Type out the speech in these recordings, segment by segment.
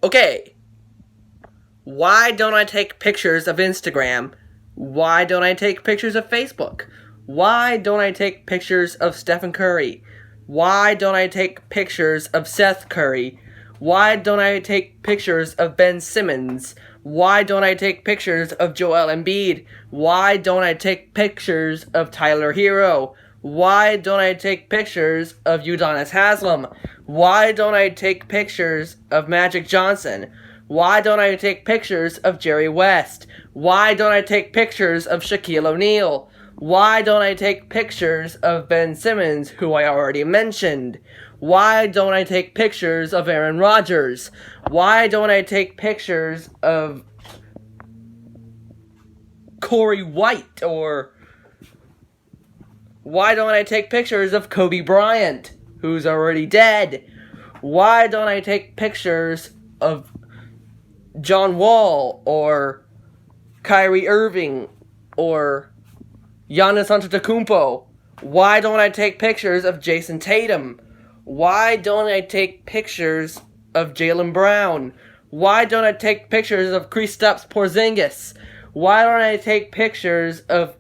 Okay, why don't I take pictures of Instagram? Why don't I take pictures of Facebook? Why don't I take pictures of Stephen Curry? Why don't I take pictures of Seth Curry? Why don't I take pictures of Ben Simmons? Why don't I take pictures of Joel Embiid? Why don't I take pictures of Tyler Hero? Why don't I take pictures of Udonis Haslem? Why don't I take pictures of Magic Johnson? Why don't I take pictures of Jerry West? Why don't I take pictures of Shaquille O'Neal? Why don't I take pictures of Ben Simmons, who I already mentioned? Why don't I take pictures of Aaron Rodgers? Why don't I take pictures of Corey White? Or why don't I take pictures of Kobe Bryant, who's already dead? Why don't I take pictures of John Wall or Kyrie Irving or Giannis Antetokounmpo? Why don't I take pictures of Jayson Tatum? Why don't I take pictures of Jaylen Brown? Why don't I take pictures of Kristaps Porzingis? Why don't I take pictures of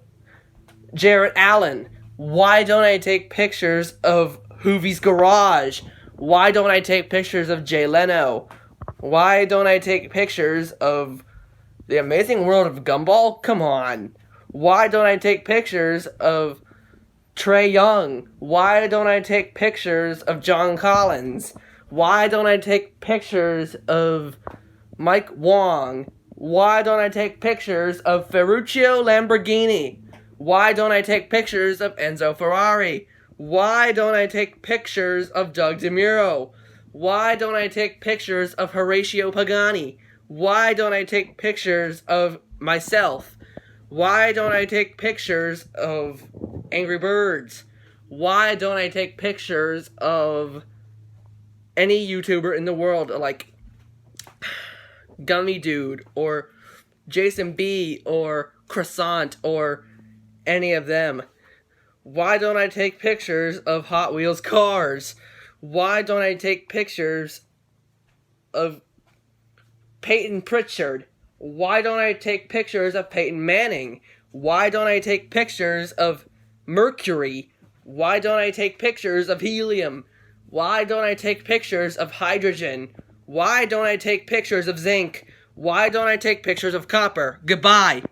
Jarrett Allen? Why don't I take pictures of Hoovie's Garage? Why don't I take pictures of Jay Leno? Why don't I take pictures of The Amazing World of Gumball? Come on. Why don't I take pictures of Trae Young? Why don't I take pictures of John Collins? Why don't I take pictures of Mike Wong? Why don't I take pictures of Ferruccio Lamborghini? Why don't I take pictures of Enzo Ferrari? Why don't I take pictures of Doug DeMuro? Why don't I take pictures of Horatio Pagani? Why don't I take pictures of myself? Why don't I take pictures of Angry Birds? Why don't I take pictures of any YouTuber in the world, like Gummy Dude, or Jason B, or Croissant, or any of them? Why don't I take pictures of Hot Wheels cars? Why don't I take pictures of Peyton Pritchard? Why don't I take pictures of Peyton Manning? Why don't I take pictures of Mercury? Why don't I take pictures of helium? Why don't I take pictures of hydrogen? Why don't I take pictures of zinc? Why don't I take pictures of copper? Goodbye.